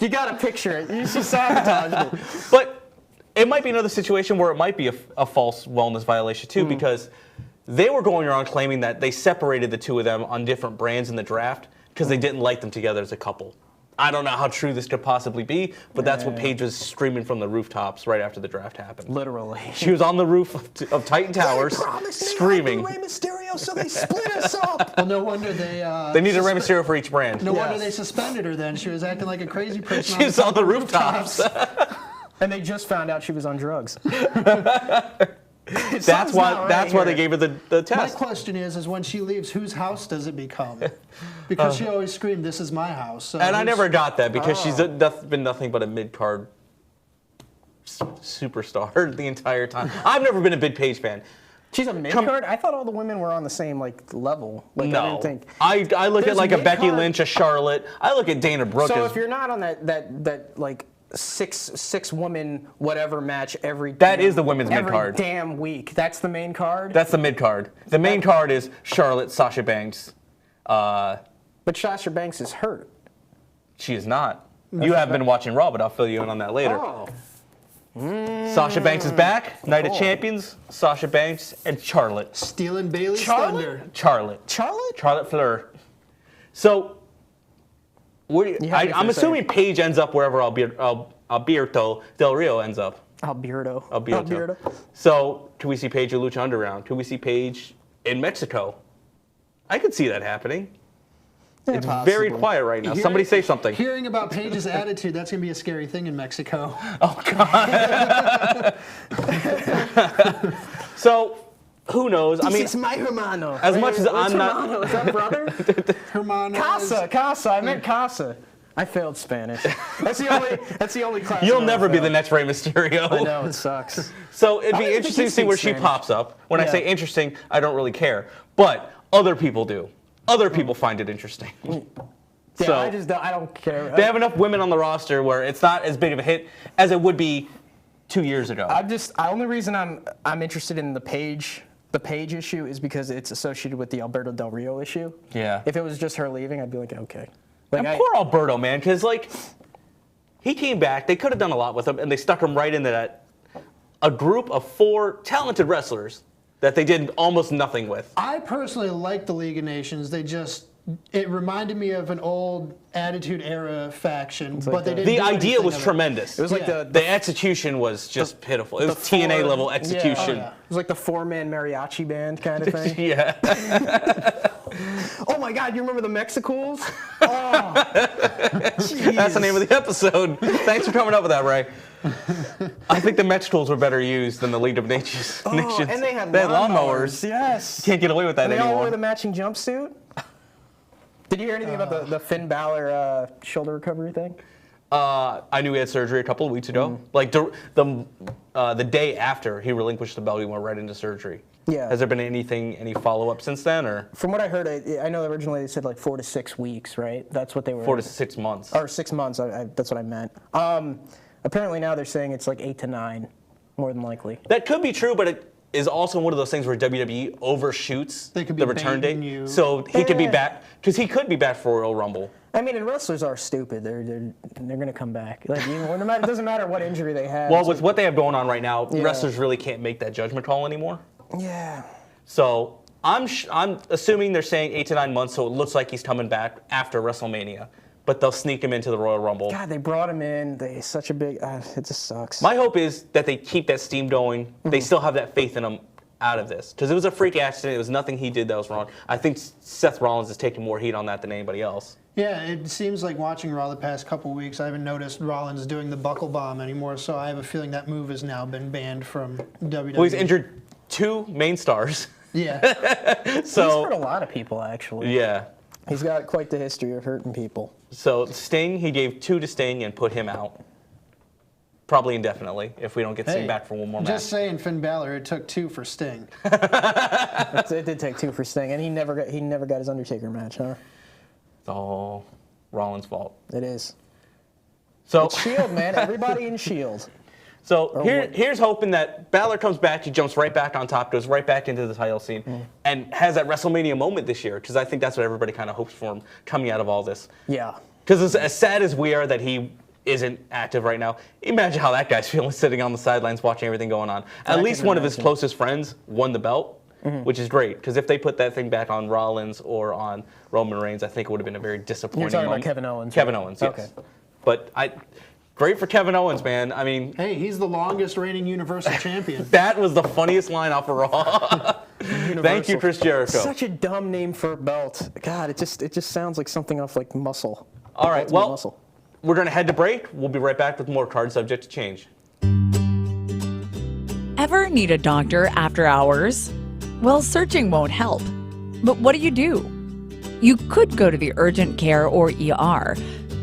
You gotta picture it. You just sabotaged it. But it might be another situation where it might be a false wellness violation too, because they were going around claiming that they separated the two of them on different brands in the draft because they didn't like them together as a couple. I don't know how true this could possibly be, but that's what Paige was screaming from the rooftops right after the draft happened. Literally. She was on the roof of Titan Towers screaming. Rey Mysterio, so they split us up. Well, no wonder they. They needed a Rey Mysterio for each brand. No wonder Yes. they suspended her then. She was acting like a crazy person. She was on the rooftops. And they just found out she was on drugs. That's why they gave her the My test. question is when she leaves, whose house does it become? Because she always screamed, "This is my house." So And I who's- never got that because she's been nothing but a mid-card superstar the entire time. I've never been a big Paige fan. She's a mid-card? I thought all the women were on the same level. I No, didn't think. I look at There's like a Becky mid-card. Lynch, a Charlotte. I look at Dana Brooke So as if you're not on that like six woman whatever match That is the women's every mid-card. damn week, that's the main card. that's the mid-card. The main card is Charlotte, Sasha Banks. But Sasha Banks is hurt. She is not. You haven't been watching Raw, but I'll fill you in on that later. Oh. Sasha Banks is back. Night of Champions. Sasha Banks and Charlotte. stealing Bailey's Charlotte? thunder. Charlotte. Charlotte Flair. So, You had me for I'm a assuming Paige ends up wherever Alberto Del Rio ends up. Alberto. Alberto. So, can we see Paige at Lucha Underground? Can we see Paige in Mexico? I could see that happening. It's very quiet right now. Somebody say something. Hearing about Paige's attitude, that's going to be a scary thing in Mexico. So, who knows? I mean, This is my hermano. as much as What's I'm not- hermano? Is that brother? Hermano Casa. I meant Casa. I failed Spanish. That's the only class. you'll that I never be failed. the next Rey Mysterio. I know, it sucks. So it'd I be don't even interesting think to see he where speaks she Spanish. pops up. When I Yeah. say interesting, I don't really care. But other people do. Other people find it interesting. Yeah, So- I don't care. They have enough women on the roster where it's not as big of a hit as it would be 2 years ago. The only reason I'm interested in the Paige issue is because it's associated with the Alberto Del Rio issue. Yeah. If it was just her leaving, I'd be like, okay. Like, And poor Alberto, man, because like he came back. They could have done a lot with him, and they stuck him right into a group of 4 talented wrestlers that they did almost nothing with. I personally like the League of Nations. It reminded me of an old Attitude Era faction, but they didn't. The do idea anything was of it. tremendous. It was like Yeah. The execution was just pitiful. It was TNA level execution. yeah. It was like the 4-man mariachi band kind of thing. Yeah. Oh my God, you remember the Mexicools? That's the name of the episode. Thanks for coming up with that, Ray. I think the Metricals were better used than the League of Nations. Oh, and they had lawnmowers. Yes. Can't get away with that And they all anymore. wore the matching jumpsuit. Did you hear anything about the Finn Balor shoulder recovery thing? I knew he had surgery a couple of weeks ago. Like the day after he relinquished the belt, he went right into surgery. Yeah. Has there been any follow-up since then, or From what I heard, I know originally they said like 4 to 6 weeks, right? That's what they were. 4 to 6 months? Or 6 months. That's what I meant. Apparently now they're saying it's like 8 to 9, more than likely. That could be true, but is also one of those things where WWE overshoots They could be the return date, baiting you. so he could be Yeah. back because he could be back for Royal Rumble. I mean, and wrestlers are stupid. They're gonna come back. Like, no matter, it doesn't matter what injury they have. Well, with what they have going on right now, Yeah. wrestlers really can't make that judgment call anymore. yeah. So I'm assuming they're saying 8 to 9 months, so it looks like he's coming back after WrestleMania. But they'll sneak him into the Royal Rumble. God, they brought him in. Such a big. It just sucks. My hope is that they keep that steam going. Mm-hmm. They still have that faith in him out of this. Because it was a freak accident. It was nothing he did that was wrong. I think Seth Rollins is taking more heat on that than anybody else. Yeah, it seems like watching Raw the past couple weeks, I haven't noticed Rollins doing the buckle bomb anymore, so I have a feeling that move has now been banned from WWE. Well, he's injured 2 main stars. Yeah. He's So, hurt a lot of people, actually. yeah. He's got quite the history of hurting people. So Sting, he gave 2 to Sting and put him out. Probably indefinitely if we don't get Sting Hey, back for one more just match. saying, Finn Balor, it took 2 for Sting. It did take 2 for Sting, and he never got his Undertaker match, huh? It's all Rollins' fault. It is. So, Shield, man. Everybody in Shield. here's hoping that Balor comes back, he jumps right back on top, goes right back into the title scene, and has that WrestleMania moment this year, because I think that's what everybody kind of hopes for him coming out of all this. Yeah. Because as sad as we are that he isn't active right now, imagine how that guy's feeling sitting on the sidelines watching everything going on. At least can one of his imagine. closest friends won the belt, which is great, because if they put that thing back on Rollins or on Roman Reigns, I think it would have been a very disappointing You're talking about moment. Kevin Owens, Kevin right? Owens, yes. Okay. But great for Kevin Owens, man. I mean, Hey, he's the longest reigning Universal Champion. that was the funniest line off of Raw. Thank you, Chris Jericho. Such a dumb name for a belt. God, it just sounds like something off like Muscle. All right, Ultimate well, Muscle. we're going to head to break. We'll be right back with more Card Subject to Change. Ever need a doctor after hours? Well, searching won't help. But what do? You could go to the urgent care or ER,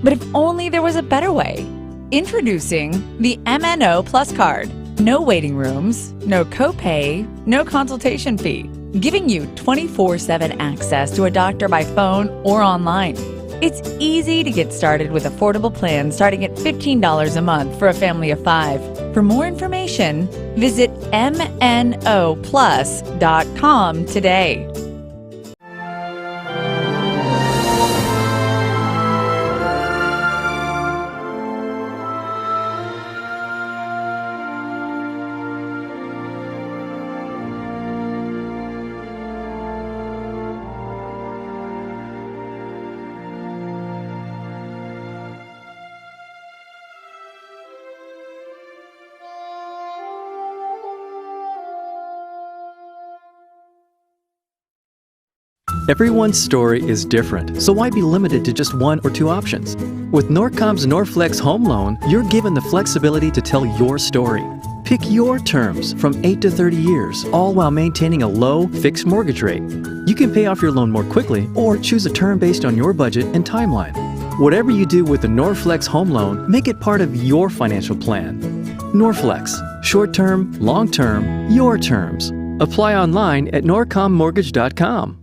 but if only there was a better way. Introducing the MNO Plus Card. No waiting rooms, no copay, no consultation fee, giving you 24/7 access to a doctor by phone or online. It's easy to get started with affordable plans starting at $15 a month for a family of 5. For more information, visit mnoplus.com today. Everyone's story is different, so why be limited to just 1 or 2 options? With Norcom's Norflex Home Loan, you're given the flexibility to tell your story. Pick your terms from 8 to 30 years, all while maintaining a low, fixed mortgage rate. You can pay off your loan more quickly or choose a term based on your budget and timeline. Whatever you do with the Norflex Home Loan, make it part of your financial plan. Norflex. Short term, long term, your terms. Apply online at norcommortgage.com.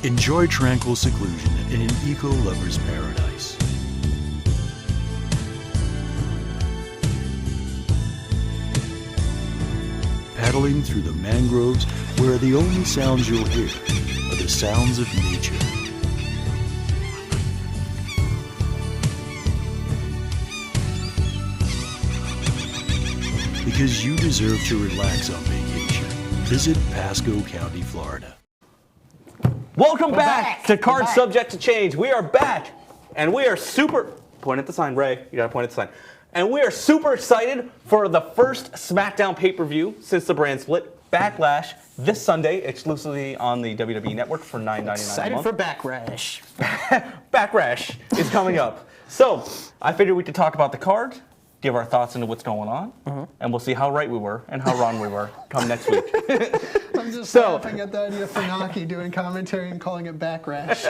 Enjoy tranquil seclusion in an eco-lover's paradise. Paddling through the mangroves where the only sounds you'll hear are the sounds of nature. because you deserve to relax on vacation. Visit Pasco County, Florida. Welcome back to Card Subject to Change. We are back, and we are super. Point at the sign, Ray. You gotta point at the sign. And we are super excited for the first SmackDown pay-per-view since the brand split, Backlash, this Sunday, exclusively on the WWE Network for $9.99 a Excited month. for Backlash. Backlash is coming up. So I figured we could talk about the card, give our thoughts into what's going on, and we'll see how right we were and how wrong we were come next week. I'm just So- laughing at the idea of Funaki doing commentary and calling it backrash.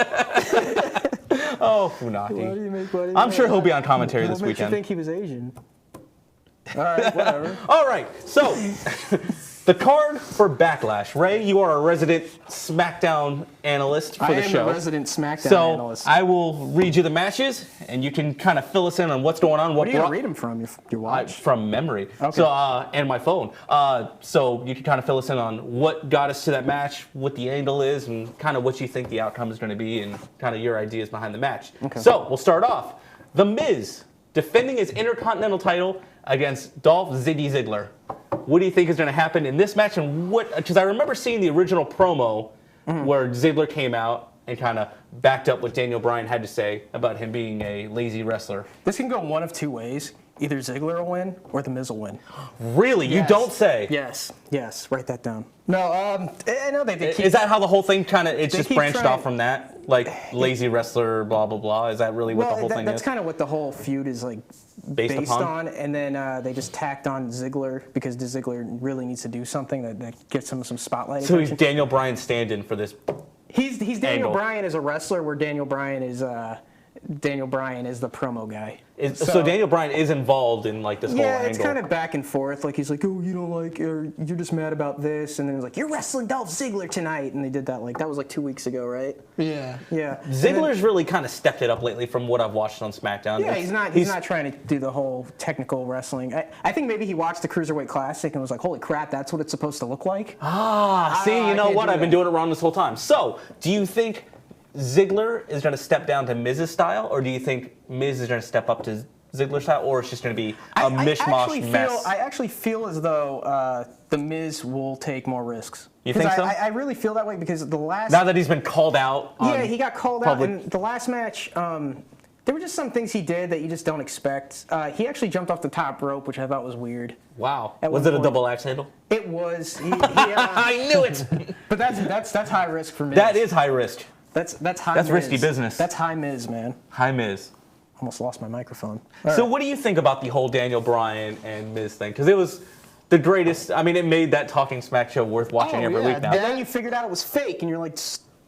Oh, Funaki. I'm sure he'll be on commentary this What makes you weekend. think he was Asian? All right, whatever. All right, so the card for Backlash. Ray, you are a resident SmackDown analyst for I the am show. the resident SmackDown So analyst. I will read you the matches, and you can kind of fill us in on what's going on. What are you going to read them from? Your watch? From memory. Okay. So and my phone. So you can kind of fill us in on what got us to that match, what the angle is, and kind of what you think the outcome is going to be, and kind of your ideas behind the match. Okay. So we'll start off. The Miz defending his Intercontinental title against Dolph Ziggy Ziggler. What do you think is going to happen in this match? And what? Because I remember seeing the original promo where Ziggler came out and kind of backed up what Daniel Bryan had to say about him being a lazy wrestler. This can go one of two ways. Either Ziggler will win or The Miz will win. Really? You Yes. don't say? Yes. Write that down. No, I know they keep. Is that how the whole thing kind of, it's They just keep branched trying- off from that? Like lazy wrestler, blah, blah, blah. Is that really what the whole thing that's is? kind of what the whole feud is like Based upon? on. And then they just tacked on Ziggler because Ziggler really needs to do something that gets him some spotlight So he's attention. Daniel Bryan's stand-in for this. He's Daniel angle. Bryan as a wrestler, where Daniel Bryan is the promo guy. So Daniel Bryan is involved in like this whole Yeah, angle. it's kind of back and forth. Like he's like, oh, you don't like, or you're just mad about this, and then he's like, you're wrestling Dolph Ziggler tonight, and they did that that was like 2 weeks ago, right? Yeah. Yeah. Ziggler's really kind of stepped it up lately from what I've watched on SmackDown. Yeah, It's- he's not trying to do the whole technical wrestling. I think maybe he watched the Cruiserweight Classic and was like, holy crap, that's what it's supposed to look like. See, you I know can't what? do I've been that. doing it wrong this whole time. So, do you think Ziggler is going to step down to Miz's style, or do you think Miz is going to step up to Ziggler's style, or it's just going to be a mishmash mess? I actually feel as though The Miz will take more risks. You think so? I really feel that way because the last... Now that he's been called out. Yeah, he got called public- out in the last match. There were just some things he did that you just don't expect. He actually jumped off the top rope, which I thought was weird. Wow. At Was one it a point. double axe handle? It was. I knew it. But that's high risk for Miz. That is high risk. That's high. That's Miz. risky business. That's high Miz, man. High Miz. Almost lost my microphone. So what do you think about the whole Daniel Bryan and Miz thing? Because it was the greatest. I mean, it made that Talking Smack show worth watching Oh, every yeah, week now. And then you figured out it was fake, and you're like,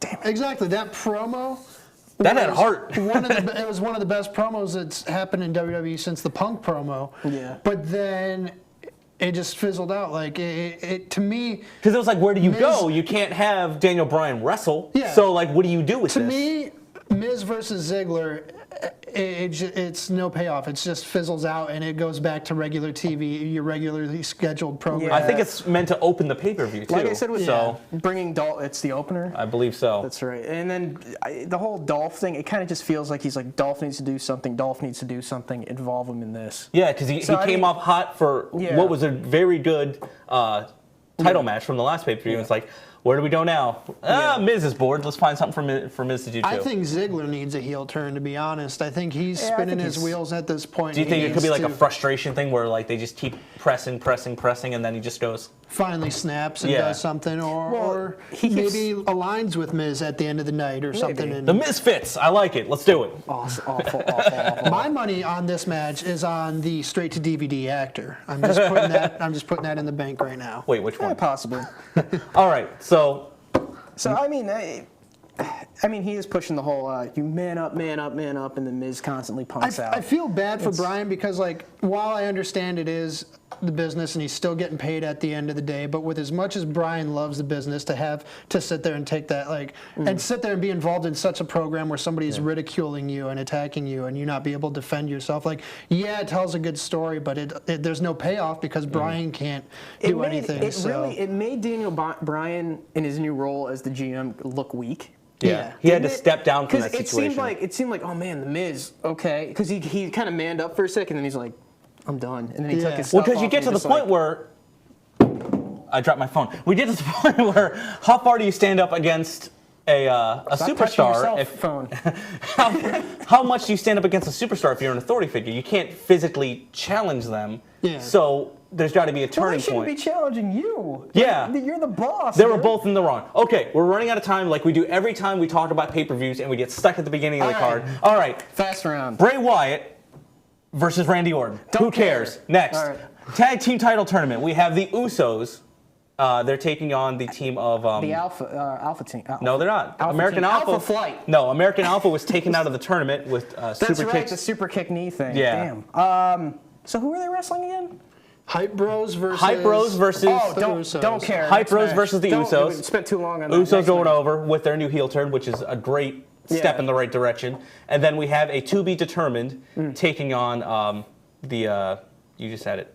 damn it. Exactly. That promo. That had was heart. It was one of the best promos that's happened in WWE since the Punk promo. Yeah. But then it just fizzled out. Like it to me. Because it was like, where do you Miz- go? You can't have Daniel Bryan wrestle. Yeah. So like, what do you do with To this? me, Miz versus Ziggler, it's no payoff. It just fizzles out and it goes back to regular TV, your regularly scheduled program. I think it's meant to open the pay-per-view too. Like I said with so bringing Dolph, it's the opener. I believe so. That's right. And then the whole Dolph thing, it kind of just feels like he's like, Dolph needs to do something, Dolph needs to do something, involve him in this. Yeah, because he So, I came mean- off hot for Yeah. what was a very good title match from the last pay-per-view. It's like, where do we go now? Miz is bored. Let's find something for Miz to do too. I think Ziggler needs a heel turn, to be honest. I think he's Yeah, I spinning think his he's- wheels at this point. Do you think He it could be needs like a to frustration thing where like they just keep pressing, and then he just goes, finally snaps and Yeah. does something, or he keeps- maybe aligns with Miz at the end of the night or something. Maybe. And the Misfits. I like it. Let's do it. Awful. my money on this match is on the straight to DVD actor. I'm just putting that in the bank right now. Wait, which Yeah, one? possibly. All right. So So I mean, he is pushing the whole you man up, and then Miz constantly punks out. I feel bad for Brian because, like, while I understand it is the business and he's still getting paid at the end of the day, but with as much as Brian loves the business, to have to sit there and take that, like, and sit there and be involved in such a program where somebody's ridiculing you and attacking you and you not be able to defend yourself, like, yeah, it tells a good story, but there's no payoff because Brian can't do anything. It made Daniel Bryan in his new role as the GM look weak. yeah, he had to Didn't it? step down from that 'Cause situation. it seemed like, oh man, the Miz, okay, because he kind of manned up for a second, and then he's like, I'm done. And then he Yeah. took his Well, stuff because you off get and to he the just, point where I dropped my phone. We get to the point where how far do you stand up against a Stop touching superstar? yourself, phone. How much do you stand up against a superstar if you're an authority figure? You can't physically challenge them. Yeah. So there's got to be a Well, turning they shouldn't point. be challenging you. Yeah. You're the boss. They were dude. both in the wrong. Okay, we're running out of time like we do every time we talk about pay-per-views and we get stuck at the beginning of the All card. right. All right, Fast round. Bray Wyatt versus Randy Orton. Who Don't care. cares? Next, All right. tag team title tournament. We have the Usos. They're taking on the team of The Alpha team. No, they're not. Alpha American team. Alpha. Alpha Flight. No, American Alpha was taken out of the tournament with That's super right, kicks. the super kick knee thing. Yeah. Damn. So who are they wrestling again? Hype Bros versus. Hype Bros versus Oh, the don't Usos. care. Hype Next Bros match. versus the Don't- Usos. we spent too long on that. Usos Next going match. over with their new heel turn, which is a great step Yeah. in the right direction. And then we have a to be determined taking on you just said it,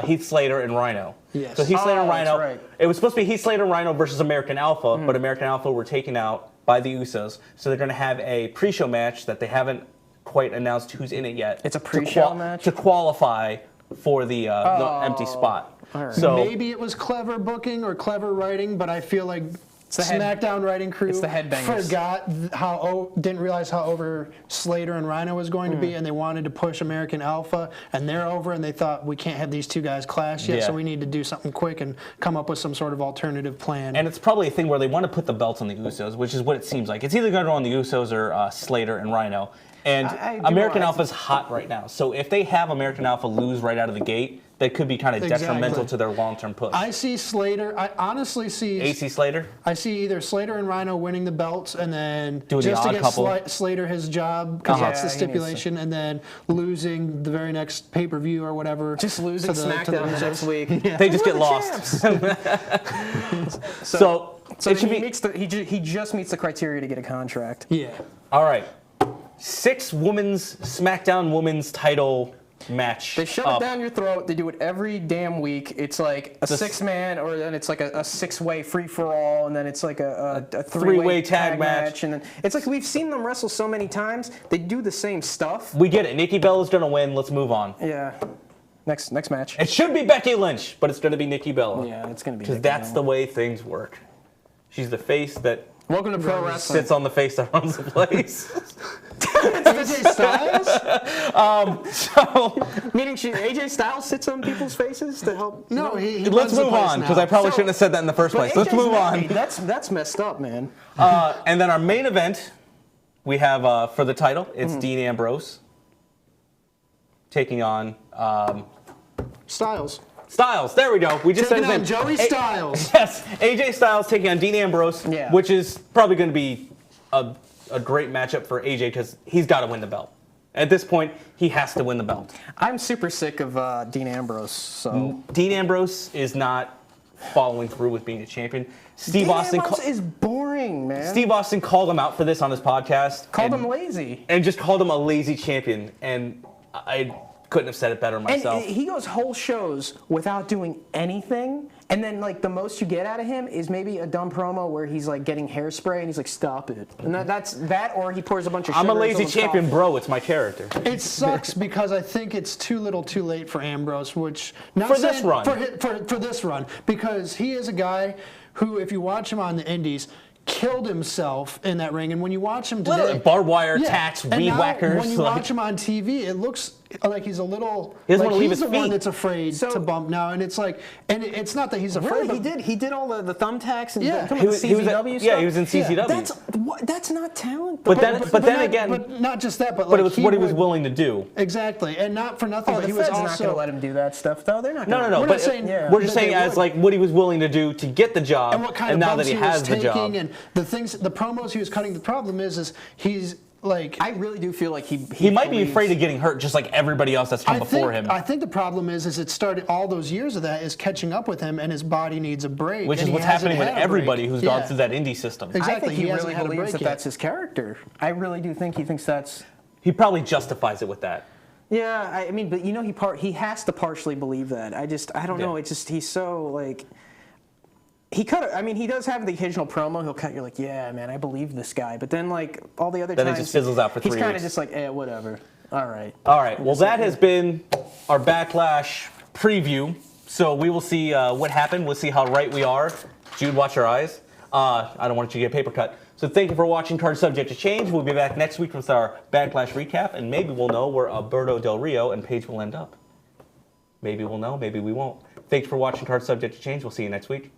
Heath Slater and Rhino. Yes. So Heath Slater and Oh, Rhino. that's right. It was supposed to be Heath Slater and Rhino versus American Alpha, but American Alpha were taken out by the Usos. So they're going to have a pre-show match that they haven't quite announced who's in it yet. It's a to pre-show match? to qualify for the empty spot. All right. So Maybe it was clever booking or clever writing, but I feel like the head- SmackDown writing crew it's the headbangers. forgot didn't realize how over Slater and Rhino was going to be, and they wanted to push American Alpha, and they're over, and they thought we can't have these two guys clash yet, Yeah. so we need to do something quick and come up with some sort of alternative plan. And it's probably a thing where they want to put the belts on the Usos, which is what it seems like. It's either going to go on the Usos or Slater and Rhino. And I do American want- Alpha's hot right now. So if they have American Alpha lose right out of the gate, that could be kind of Exactly. detrimental to their long-term push. I see Slater. I honestly see. AC Slater? I see either Slater and Rhino winning the belts, and then Doing the just to odd get couple. Slater his job because Uh-huh. that's the Yeah, he needs to. stipulation, and then losing the very next pay-per-view or whatever. Just losing to the SmackDown Usos. next week. They just We're get the lost. champs. So So it should he, be... meets he just meets the criteria to get a contract. Yeah. All right. 6 women's SmackDown women's title match. They shove up. it down your throat. They do it every damn week. It's like a The- 6-man, or then it's like a 6-way free-for-all, and then it's like a Three-way three-way tag match. and then it's like we've seen them wrestle so many times. They do the same stuff. We get it. Nikki Bella's going to win. Let's move on. Yeah. Next match. It should be Becky Lynch, but it's going to be Nikki Bella. Yeah, it's gonna be. Because Nikki that's the Bella. way things work. She's the face that Welcome to pro wrestling. sits on the face that runs the place. AJ Styles? Meaning AJ Styles sits on people's faces to help. No, he Let's runs the move place on, because now. I probably So- shouldn't have said that in the first But place. Let's AJ's move married. on. That's messed up, man. And then our main event, we have for the title, it's Dean Ambrose taking on Styles. Styles. There we go. We just Taking said on his name. Joey Styles. Yes, AJ Styles taking on Dean Ambrose, Yeah. which is probably going to be a great matchup for AJ because he's got to win the belt. At this point, he has to win the belt. I'm super sick of Dean Ambrose. So Dean Ambrose is not following through with being a champion. Steve Dean Austin. Ambrose is boring, man. Steve Austin called him out for this on his podcast. Called and, him lazy. and just called him a lazy champion. And I couldn't have said it better myself. And he goes whole shows without doing anything, and then like the most you get out of him is maybe a dumb promo where he's like getting hairspray and he's like, "Stop it!" And that's that, or he pours a bunch of. I'm a sugar in lazy someone's champion, coffee. bro. It's my character. It sucks because I think it's too little, too late for Ambrose, which not For this saying- run. for this run, because he is a guy who, if you watch him on the Indies, killed himself in that ring, and when you watch him today, Literally, barbed wire attacks, and weed now whackers. When you like- watch him on TV, it looks like he's a little. He doesn't like wanna leave he's his the one feet. that's afraid So- to bump now, and it's like, and it's not that he's afraid. Really, but he did. He did all the thumbtacks and Yeah. some He of was- the he was at- CZW yeah, stuff. he was in CZW. That's not talent. But though. then- but then not, again- but not just that, but but like it was what he was would- willing to do. Exactly, and not for nothing, Oh, but the he was Fed's not also. going to let him do that stuff, though. They're not. No, gonna. no, no. We're But not saying we're just that saying they as would. like what he was willing to do to get the job, And what kind of now bumps that he he was has the job. taking, and the things, the promos he was cutting. The problem is he's like. I really do feel like He might be believes- afraid of getting hurt, just like everybody else that's come before him. I think the problem is it started all those years of that is catching up with him, and his body needs a break. Which and is he what's hasn't happening with had a everybody break. who's Yeah. gone through that indie system. Exactly. I think he, He hasn't really had a believes break that yet. that's his character. I really do think he thinks that's. He probably justifies it with that. Yeah, I mean, but you know, he has to partially believe that. I don't know. Yeah. It's just he's so like. He cut. I mean, he does have the occasional promo. He'll cut. You're like, yeah, man, I believe this guy. But then, like all the other Then it times, just fizzles out for he's 3 kind of weeks. just like, whatever. All right. All right. Well, that has been our Backlash preview. So we will see what happened. We'll see how right we are. Jude, watch your eyes. I don't want you to get a paper cut. So thank you for watching Card Subject to Change. We'll be back next week with our Backlash recap, and maybe we'll know where Alberto Del Rio and Paige will end up. Maybe we'll know. Maybe we won't. Thanks for watching Card Subject to Change. We'll see you next week.